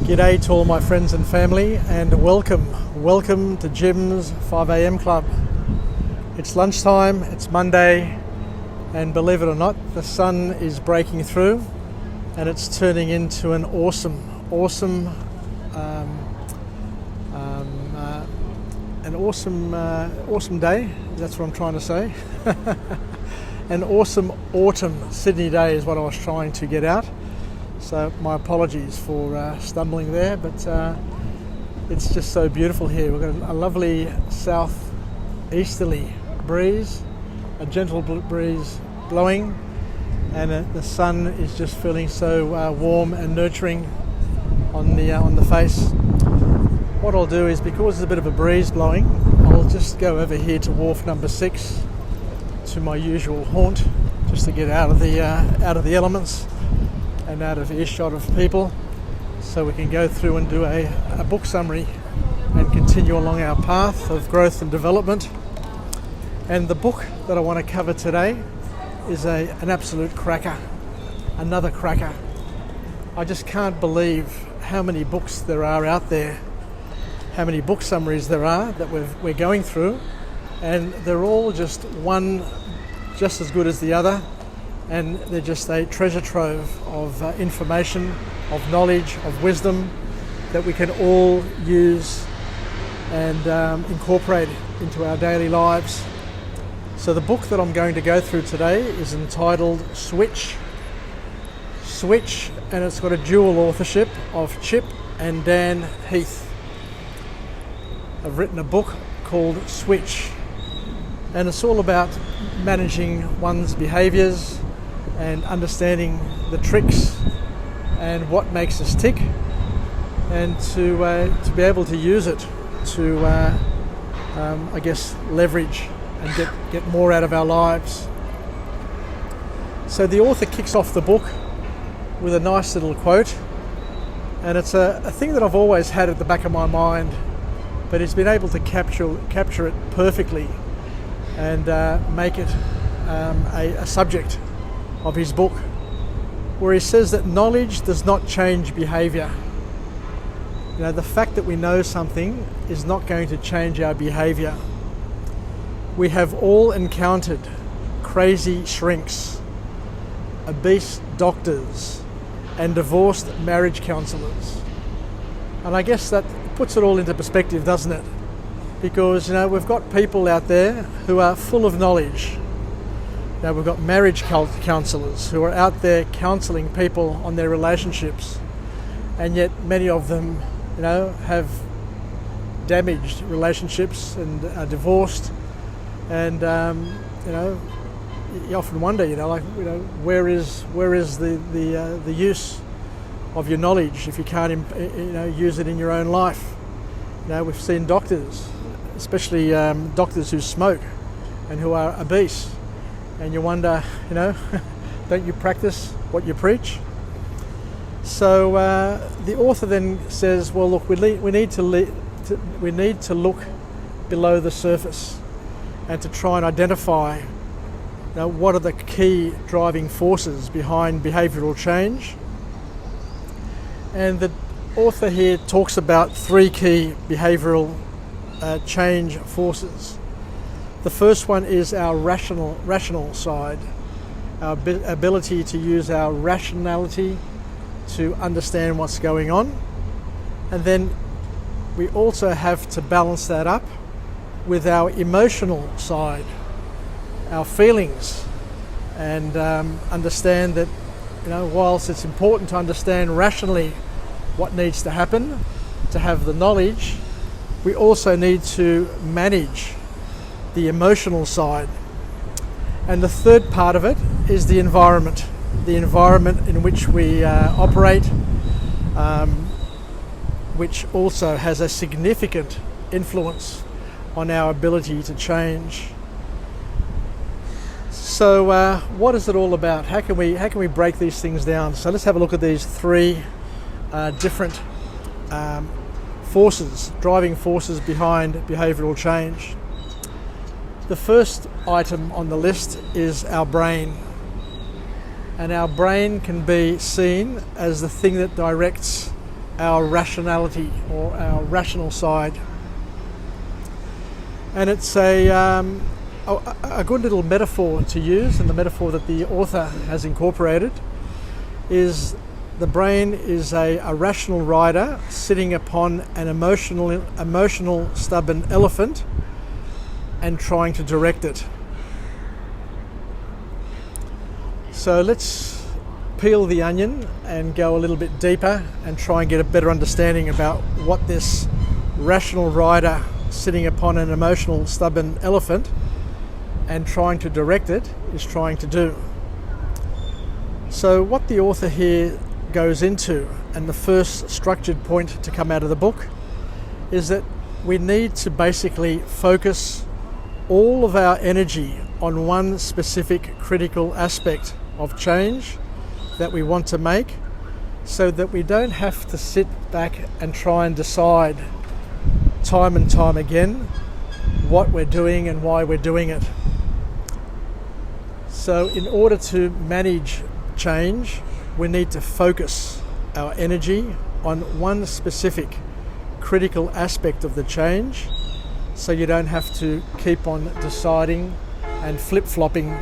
G'day to all my friends and family, and welcome to Jim's 5am Club. It's lunchtime, it's Monday, and believe it or not, the sun is breaking through and it's turning into an awesome day. That's what I'm trying to say. An awesome autumn Sydney day is what I was trying to get out. So my apologies for stumbling there, but it's just so beautiful here. We've got a lovely southeasterly breeze, a gentle breeze blowing, and the sun is just feeling so warm and nurturing on the face. What I'll do is, because there's a bit of a breeze blowing, I'll just go over here to wharf number 6, to my usual haunt, just to get out of the elements and out of earshot of people, so we can go through and do a book summary and continue along our path of growth and development. And the book that I want to cover today is an absolute cracker, another cracker. I just can't believe how many books there are out there, how many book summaries there are that we're going through, and they're all just as good as the other. And they're just a treasure trove of information, of knowledge, of wisdom that we can all use and incorporate into our daily lives. So the book that I'm going to go through today is entitled Switch, and it's got a dual authorship of Chip and Dan Heath. I've written a book called Switch, and it's all about managing one's behaviours and understanding the tricks and what makes us tick, and to be able to use it to leverage and get more out of our lives. So the author kicks off the book with a nice little quote, and it's a thing that I've always had at the back of my mind, but he's been able to capture it perfectly and make it a subject of his book, where he says that knowledge does not change behaviour. You know, the fact that we know something is not going to change our behaviour. We have all encountered crazy shrinks, obese doctors, and divorced marriage counsellors. And I guess that puts it all into perspective, doesn't it? Because, you know, we've got people out there who are full of knowledge. Now, we've got marriage counsellors who are out there counselling people on their relationships, and yet many of them, you know, have damaged relationships and are divorced. And you often wonder, where is the use of your knowledge if you can't, use it in your own life? You know, we've seen doctors, especially doctors who smoke and who are obese. And you wonder, don't you practice what you preach? So the author then says, well, look, we need to look below the surface and to try and identify, what are the key driving forces behind behavioural change. And the author here talks about 3 key behavioural change forces. The first one is our rational side, our ability to use our rationality to understand what's going on. And then we also have to balance that up with our emotional side, our feelings, and understand that, whilst it's important to understand rationally what needs to happen, to have the knowledge, we also need to manage the emotional side. And the third part of it is the environment in which we operate, which also has a significant influence on our ability to change. So what is it all about? How can we break these things down? So let's have a look at these 3 different driving forces behind behavioural change. The first item on the list is our brain. And our brain can be seen as the thing that directs our rationality or our rational side. And it's a good little metaphor to use, and the metaphor that the author has incorporated is the brain is a rational rider sitting upon an emotional stubborn elephant and trying to direct it. So let's peel the onion and go a little bit deeper and try and get a better understanding about what this rational rider sitting upon an emotional stubborn elephant and trying to direct it is trying to do. So what the author here goes into, and the first structured point to come out of the book, is that we need to basically focus all of our energy on one specific critical aspect of change that we want to make, so that we don't have to sit back and try and decide time and time again what we're doing and why we're doing it. So in order to manage change, we need to focus our energy on one specific critical aspect of the change, so you don't have to keep on deciding and flip-flopping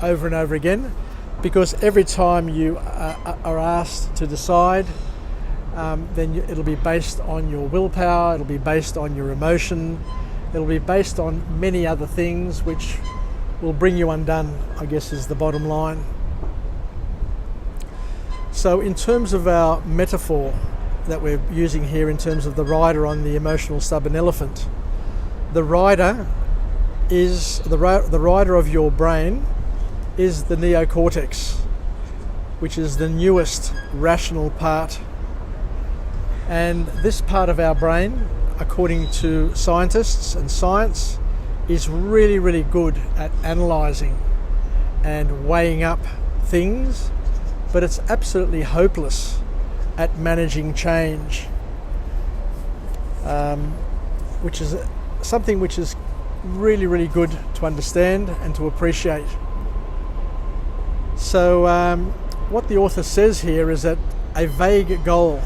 over and over again, because every time you are asked to decide, then it'll be based on your willpower, it'll be based on your emotion, it'll be based on many other things which will bring you undone, I guess is the bottom line. So in terms of our metaphor that we're using here, in terms of the rider on the emotional stubborn elephant, the rider is the rider of your brain is the neocortex, which is the newest rational part. And this part of our brain, according to scientists and science, is really, really good at analysing and weighing up things, but it's absolutely hopeless at managing change, which is something which is really, really good to understand and to appreciate. So what the author says here is that a vague goal,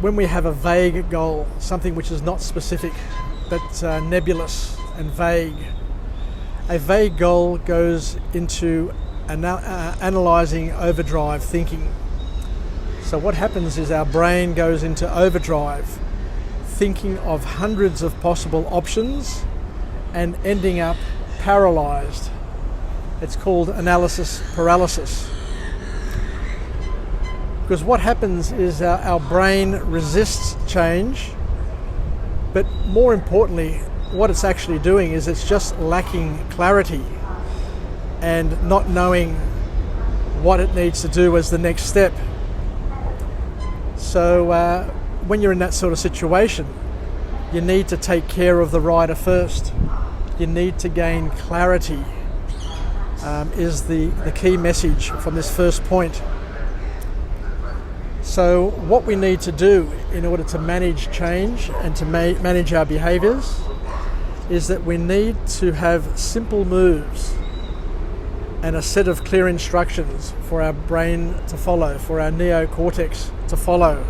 when we have a vague goal, something which is not specific but nebulous and vague, a vague goal goes into analysing overdrive thinking. So what happens is our brain goes into overdrive, thinking of hundreds of possible options and ending up paralysed. It's called analysis paralysis. Because what happens is our brain resists change, but more importantly, what it's actually doing is it's just lacking clarity and not knowing what it needs to do as the next step. So when you're in that sort of situation, you need to take care of the rider first. You need to gain clarity, is the key message from this first point. So what we need to do in order to manage change and to manage our behaviours is that we need to have simple moves and a set of clear instructions for our brain to follow, for our neocortex to follow.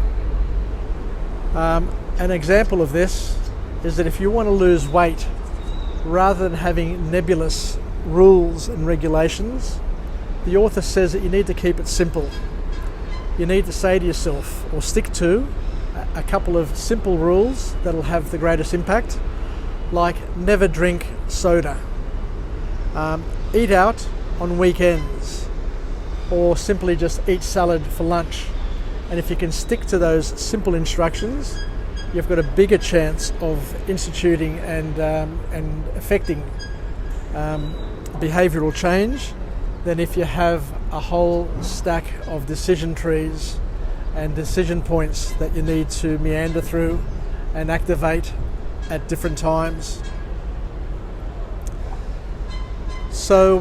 An example of this is that if you want to lose weight, rather than having nebulous rules and regulations, the author says that you need to keep it simple. You need to say to yourself, or stick to, a couple of simple rules that'll have the greatest impact, like never drink soda, eat out on weekends, or simply just eat salad for lunch. And if you can stick to those simple instructions, you've got a bigger chance of instituting and affecting behavioural change than if you have a whole stack of decision trees and decision points that you need to meander through and activate at different times. So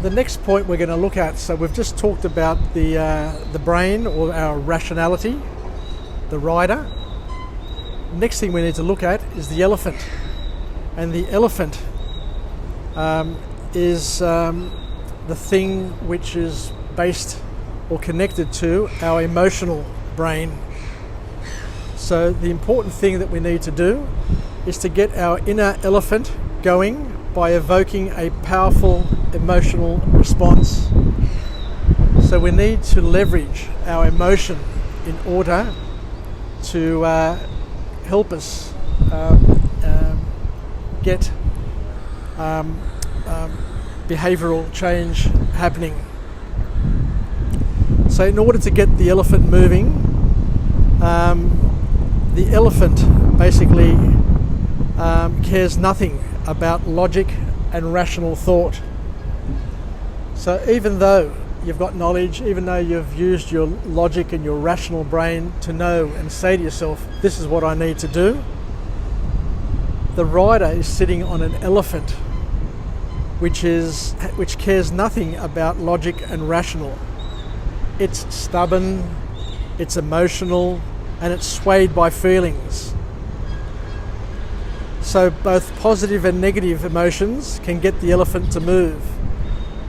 the next point we're going to look at, so we've just talked about the brain, or our rationality, the rider. Next thing we need to look at is the elephant. And the elephant is the thing which is based or connected to our emotional brain. So the important thing that we need to do is to get our inner elephant going by evoking a powerful emotional response. So we need to leverage our emotion in order to help us get behavioral change happening. So in order to get the elephant moving, the elephant basically cares nothing about logic and rational thought. So even though you've got knowledge, even though you've used your logic and your rational brain to know and say to yourself, this is what I need to do, the rider is sitting on an elephant which cares nothing about logic and rational. It's stubborn, it's emotional, and it's swayed by feelings. So both positive and negative emotions can get the elephant to move,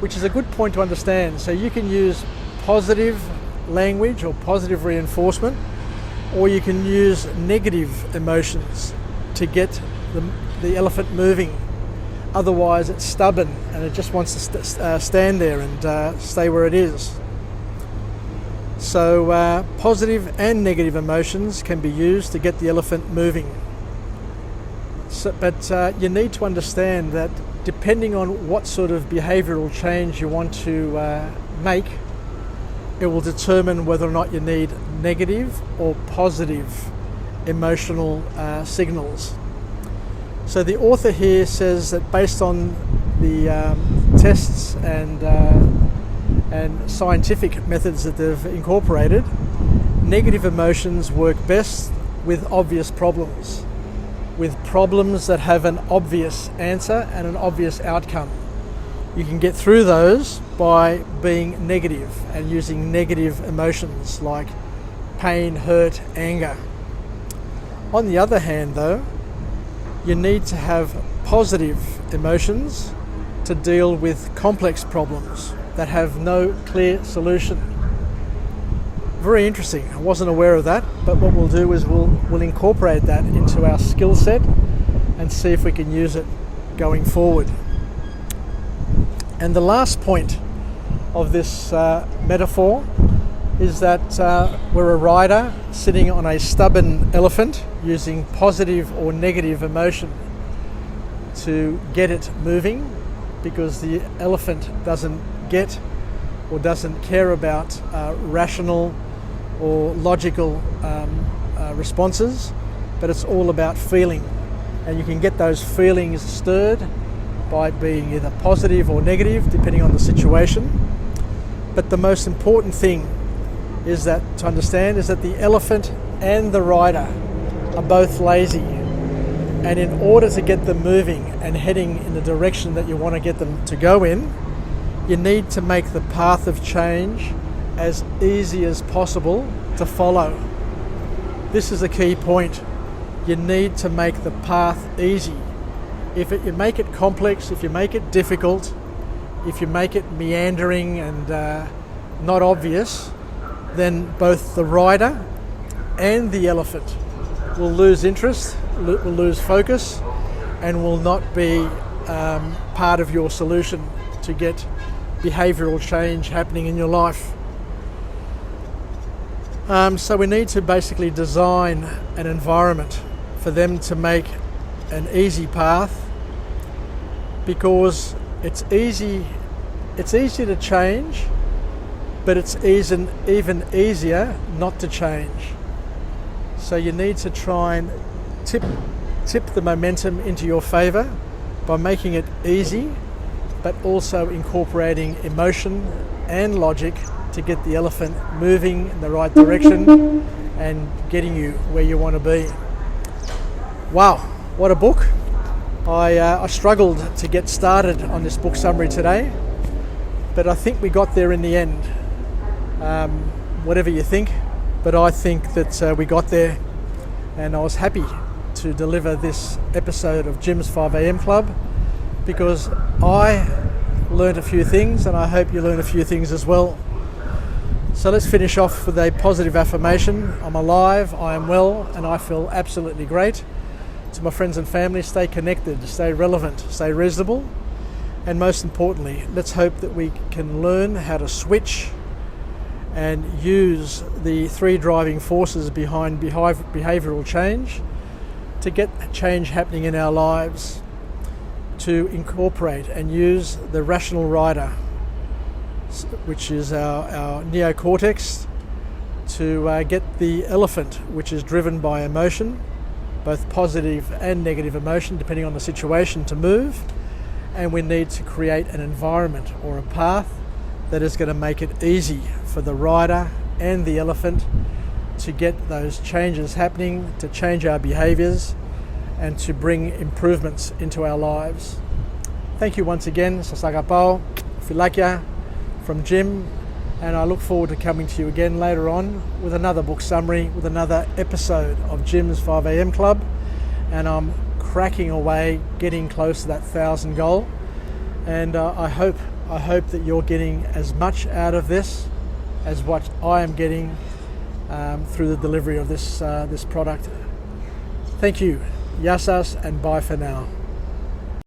which is a good point to understand. So you can use positive language or positive reinforcement, or you can use negative emotions to get the elephant moving. Otherwise it's stubborn and it just wants to stand there and stay where it is. So positive and negative emotions can be used to get the elephant moving. But you need to understand that depending on what sort of behavioural change you want to make, it will determine whether or not you need negative or positive emotional signals. So the author here says that based on the tests and scientific methods that they've incorporated, negative emotions work best with obvious problems, with problems that have an obvious answer and an obvious outcome. You can get through those by being negative and using negative emotions like pain, hurt, anger. On the other hand though, you need to have positive emotions to deal with complex problems that have no clear solution. Very interesting. I wasn't aware of that, but what we'll do is we'll incorporate that into our skill set and see if we can use it going forward. And the last point of this metaphor is that we're a rider sitting on a stubborn elephant using positive or negative emotion to get it moving, because the elephant doesn't get or doesn't care about rational or logical responses, but it's all about feeling. And you can get those feelings stirred by being either positive or negative depending on the situation. But the most important thing is that to understand is that the elephant and the rider are both lazy, and in order to get them moving and heading in the direction that you want to get them to go in, you need to make the path of change as easy as possible to follow. This is a key point. You need to make the path easy. If you make it complex, if you make it difficult, if you make it meandering and not obvious, then both the rider and the elephant will lose interest, will lose focus, and will not be part of your solution to get behavioural change happening in your life. So we need to basically design an environment for them to make an easy path, because it's easy to change, but it's even easier not to change. So you need to try and tip the momentum into your favour by making it easy, but also incorporating emotion and logic to get the elephant moving in the right direction and getting you where you want to be. Wow, what a book. I struggled to get started on this book summary today, but I think we got there in the end. Whatever you think, but I think that we got there, and I was happy to deliver this episode of Jim's 5am Club, because I learned a few things and I hope you learn a few things as well. So let's finish off with a positive affirmation. I'm alive, I am well, and I feel absolutely great. To my friends and family, stay connected, stay relevant, stay reasonable, and most importantly, let's hope that we can learn how to switch and use the 3 driving forces behind behavioural change to get change happening in our lives, to incorporate and use the rational rider, which is our neocortex, to get the elephant, which is driven by emotion, both positive and negative emotion, depending on the situation, to move. And we need to create an environment or a path that is going to make it easy for the rider and the elephant to get those changes happening, to change our behaviours and to bring improvements into our lives. Thank you once again, Sasagapao, Filakia from Jim, and I look forward to coming to you again later on with another book summary, with another episode of Jim's 5am Club, and I'm cracking away, getting close to that 1,000 goal, and I hope that you're getting as much out of this as what I am getting through the delivery of this product. Thank you. Yasas and bye for now.